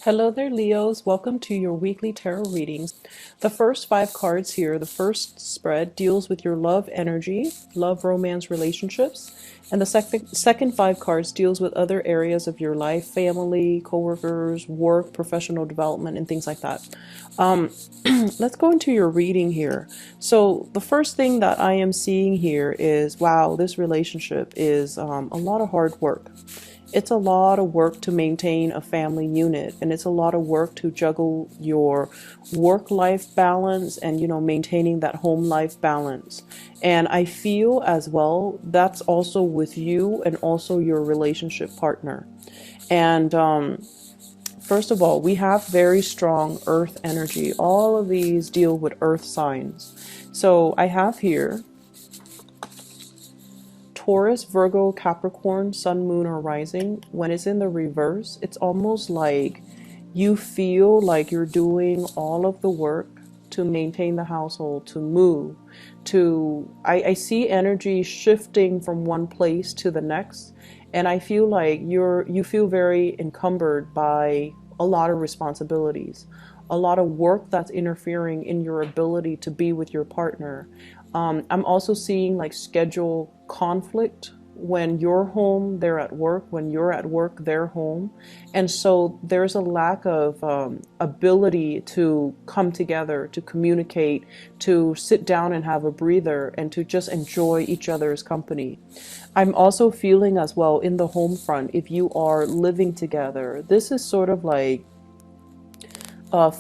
Hello there, Leos. Welcome to your weekly tarot readings. The first five cards here, the first spread deals with your love energy, love, romance, relationships. And the second five cards deals with other areas of your life, family, coworkers, work, professional development, and things like that. Let's go into your reading here. So the first thing that I am seeing here is, wow, this relationship is a lot of hard work. It's a lot of work to maintain a family unit, and it's a lot of work to juggle your work-life balance and, maintaining that home life balance. And I feel as well that's also with you and also your relationship partner. And first of all, we have very strong earth energy. All of these deal with earth signs. So I have here Taurus, Virgo, Capricorn, Sun, Moon, or Rising. When it's in the reverse, it's almost like you feel like you're doing all of the work to maintain the household, to move, I see energy shifting from one place to the next, and I feel like you feel very encumbered by a lot of responsibilities, a lot of work that's interfering in your ability to be with your partner. I'm also seeing like schedule conflict. When you're home, they're at work. When you're at work, they're home. And so there's a lack of ability to come together, to communicate, to sit down and have a breather, and to just enjoy each other's company. I'm also feeling as well in the home front, if you are living together, this is sort of like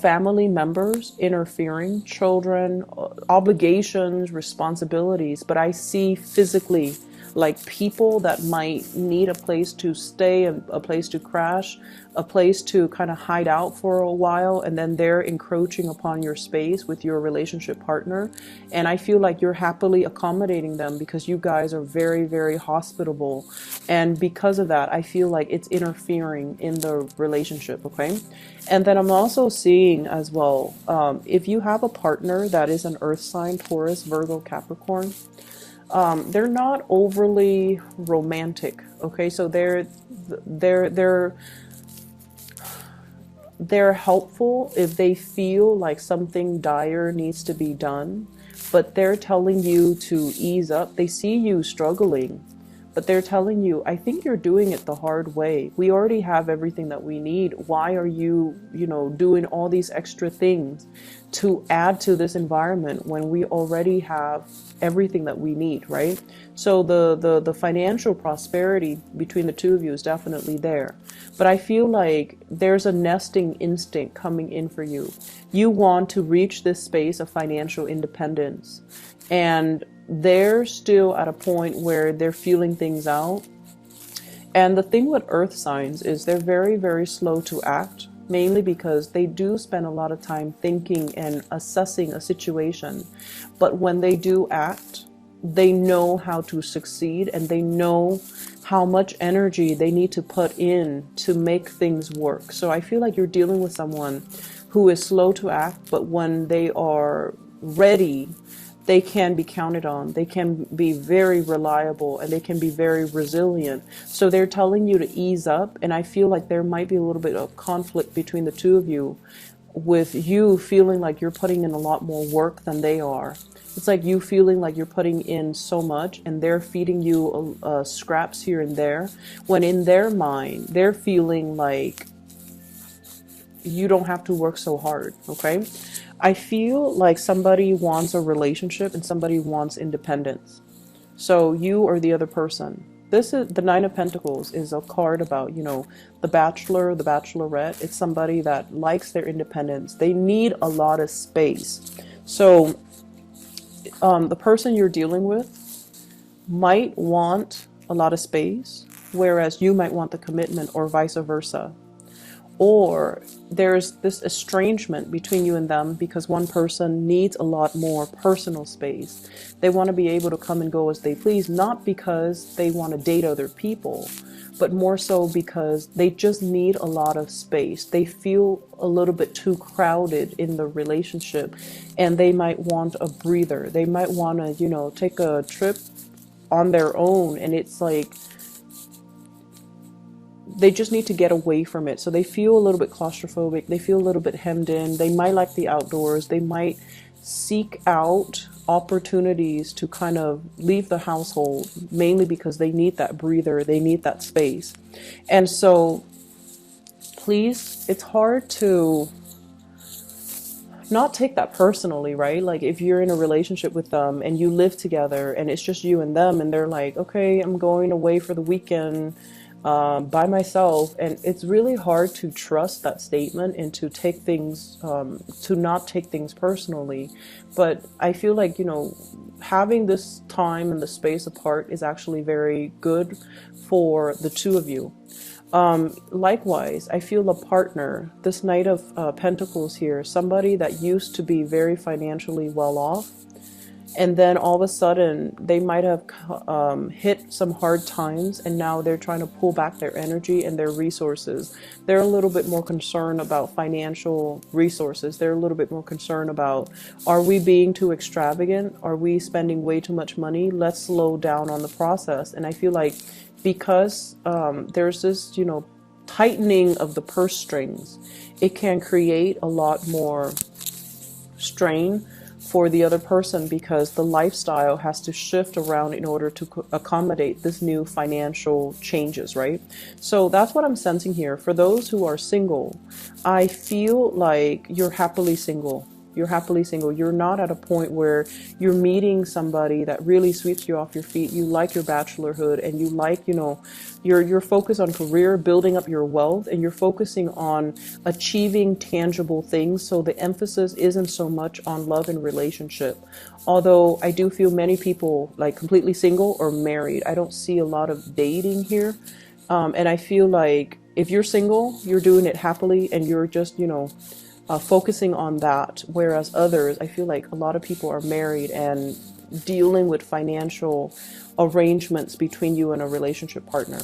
family members interfering, children, obligations, responsibilities, but I see physically like people that might need a place to stay, a place to crash, a place to kind of hide out for a while, and then they're encroaching upon your space with your relationship partner. And I feel like you're happily accommodating them because you guys are very, very hospitable. And because of that, I feel like it's interfering in the relationship, okay? And then I'm also seeing as well, if you have a partner that is an earth sign, Taurus, Virgo, Capricorn, they're not overly romantic. Okay, so they're they're helpful if they feel like something dire needs to be done, but they're telling you to ease up. They see you struggling, but they're telling you, I think you're doing it the hard way. We already have everything that we need. Why are you, doing all these extra things to add to this environment when we already have everything that we need, right? So the financial prosperity between the two of you is definitely there. But I feel like there's a nesting instinct coming in for you. You want to reach this space of financial independence. And they're still at a point where they're feeling things out. And the thing with earth signs is they're very, very slow to act, mainly because they do spend a lot of time thinking and assessing a situation. But when they do act, they know how to succeed, and they know how much energy they need to put in to make things work. So I feel like you're dealing with someone who is slow to act, but when they are ready, they can be counted on. They can be very reliable, and they can be very resilient. So they're telling you to ease up, and I feel like there might be a little bit of conflict between the two of you, with you feeling like you're putting in a lot more work than they are. It's like you feeling like you're putting in so much, and they're feeding you scraps here and there, when in their mind, they're feeling like you don't have to work so hard, okay? I feel like somebody wants a relationship and somebody wants independence. So you or the other person. This is the Nine of Pentacles, is a card about, the bachelor, the bachelorette. It's somebody that likes their independence. They need a lot of space. So the person you're dealing with might want a lot of space, whereas you might want the commitment, or vice versa. Or there's this estrangement between you and them because one person needs a lot more personal space. They want to be able to come and go as they please, not because they want to date other people, but more so because they just need a lot of space. They feel a little bit too crowded in the relationship, and they might want a breather. They might want to, take a trip on their own, and it's like they just need to get away from it. So they feel a little bit claustrophobic. They feel a little bit hemmed in. They might like the outdoors. They might seek out opportunities to kind of leave the household, mainly because they need that breather. They need that space. And so please, it's hard to not take that personally, right? Like if you're in a relationship with them and you live together and it's just you and them, and they're like, okay, I'm going away for the weekend by myself, and it's really hard to trust that statement and to take things, to not take things personally. But I feel like, you know, having this time and the space apart is actually very good for the two of you. Likewise, I feel a partner, this Knight of Pentacles here, somebody that used to be very financially well off, and then all of a sudden they might have hit some hard times, and now they're trying to pull back their energy and their resources. They're a little bit more concerned about financial resources. They're a little bit more concerned about, are we being too extravagant? Are we spending way too much money? Let's slow down on the process. And I feel like because there's this, you know, tightening of the purse strings, it can create a lot more strain for the other person, because the lifestyle has to shift around in order to accommodate this new financial changes, right? So that's what I'm sensing here. For those who are single, I feel like you're happily single. You're happily single. You're not at a point where you're meeting somebody that really sweeps you off your feet. You like your bachelorhood, and you like, you know, you're focused on career, building up your wealth, and you're focusing on achieving tangible things. So the emphasis isn't so much on love and relationship. Although I do feel many people like completely single or married. I don't see a lot of dating here. And I feel like if you're single, you're doing it happily, and you're just, you know, focusing on that. Whereas others, I feel like a lot of people are married and dealing with financial arrangements between you and a relationship partner.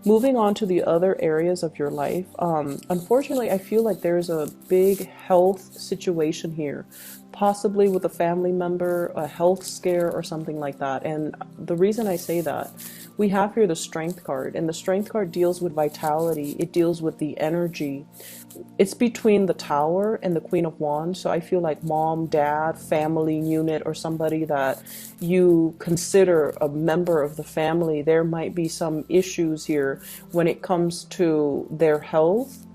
Moving on to the other areas of your life, unfortunately, I feel like there's a big health situation here, possibly with a family member, a health scare or something like that. And the reason I say that, we have here the Strength card, and the Strength card deals with vitality. It deals with the energy. It's between the Tower and the Queen of Wands. So I feel like mom, dad, family unit, or somebody that you consider a member of the family. There might be some issues here when it comes to their health,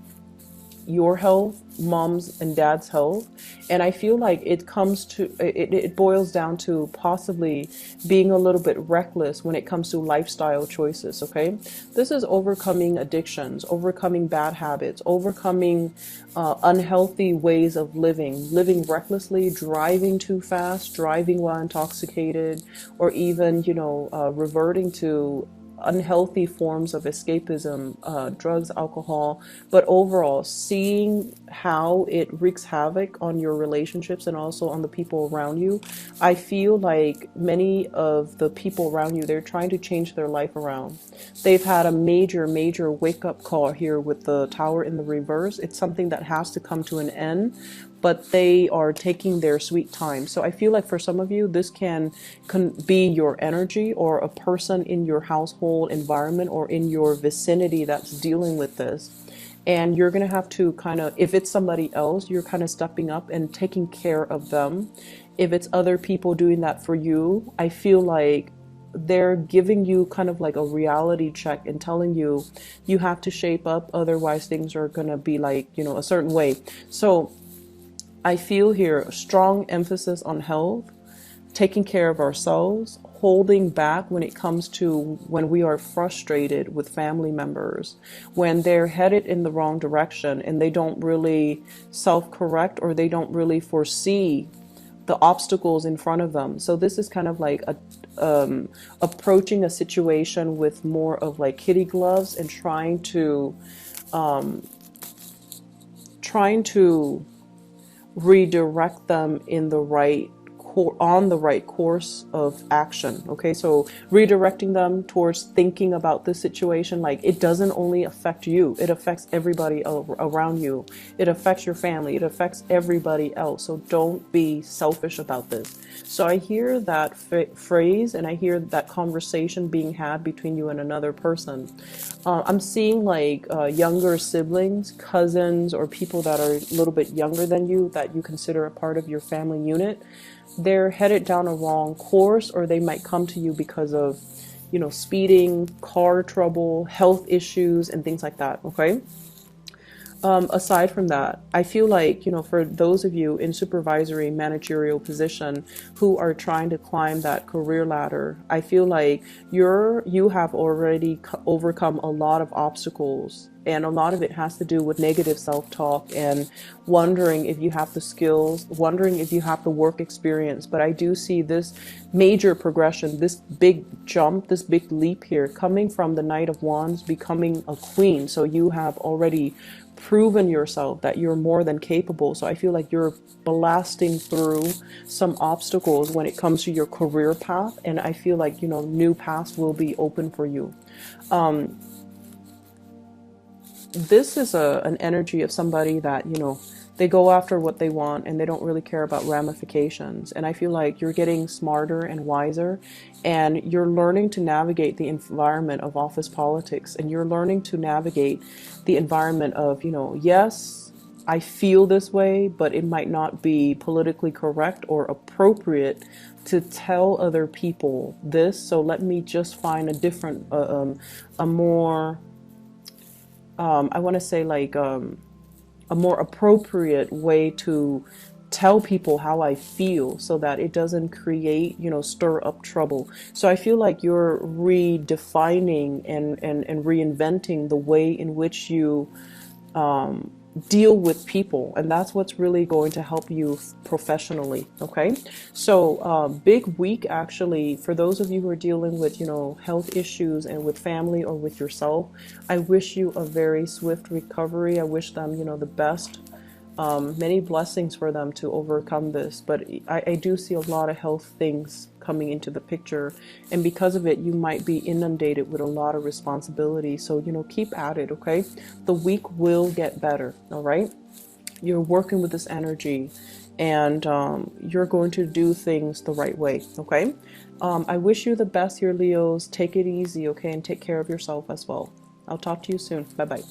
your health, mom's and dad's health. And I feel like it boils down to possibly being a little bit reckless when it comes to lifestyle choices. Okay, this is overcoming addictions, overcoming bad habits, overcoming unhealthy ways of living recklessly, driving too fast, driving while intoxicated, or even, you know, reverting to unhealthy forms of escapism, drugs, alcohol. But overall, seeing how it wreaks havoc on your relationships and also on the people around you. I feel like many of the people around you, they're trying to change their life around. They've had a major wake-up call here with the Tower in the reverse. It's something that has to come to an end, but they are taking their sweet time. So I feel like for some of you, this can be your energy, or a person in your household environment or in your vicinity that's dealing with this. And you're going to have to kind of, if it's somebody else, you're kind of stepping up and taking care of them. If it's other people doing that for you, I feel like they're giving you kind of like a reality check and telling you, you have to shape up, otherwise things are going to be like, you know, a certain way. So I feel here a strong emphasis on health, taking care of ourselves, holding back when it comes to when we are frustrated with family members, when they're headed in the wrong direction and they don't really self-correct, or they don't really foresee the obstacles in front of them. So this is kind of like approaching a situation with more of like kitty gloves and trying to redirect them in the right on the right course of action. Okay, so redirecting them towards thinking about this situation, like it doesn't only affect you, it affects everybody around you, it affects your family, it affects everybody else. So don't be selfish about this. So I hear that phrase, and I hear that conversation being had between you and another person. I'm seeing like younger siblings, cousins, or people that are a little bit younger than you that you consider a part of your family unit. They're headed down a wrong course, or they might come to you because of, you know, speeding, car trouble, health issues, and things like that. Okay. Aside from that, I feel like, you know, for those of you in supervisory managerial position who are trying to climb that career ladder, I feel like you have already overcome a lot of obstacles, and a lot of it has to do with negative self-talk and wondering if you have the skills, wondering if you have the work experience. But I do see this major progression, this big jump, this big leap here coming from the Knight of Wands becoming a queen. So you have already proven yourself that you're more than capable. So I feel like you're blasting through some obstacles when it comes to your career path, and I feel like, you know, new paths will be open for you. This is an energy of somebody that, you know, they go after what they want and they don't really care about ramifications. And I feel like you're getting smarter and wiser, and you're learning to navigate the environment of office politics, and you're learning to navigate the environment of, you know, yes, I feel this way, but it might not be politically correct or appropriate to tell other people this. So let me just find a different, a more, I want to say like, a more appropriate way to tell people how I feel, so that it doesn't create, you know, stir up trouble. So I feel like you're redefining and reinventing the way in which you deal with people, and that's what's really going to help you professionally. Okay, so big week actually for those of you who are dealing with, you know, health issues and with family or with yourself. I wish you a very swift recovery. I wish them, you know, the best. Many blessings for them to overcome this, but I do see a lot of health things coming into the picture, and because of it you might be inundated with a lot of responsibility. So, you know, keep at it. Okay, the week will get better. All right, you're working with this energy, and you're going to do things the right way. Okay, I wish you the best here, Leos. Take it easy, okay, and take care of yourself as well. I'll talk to you soon. Bye bye.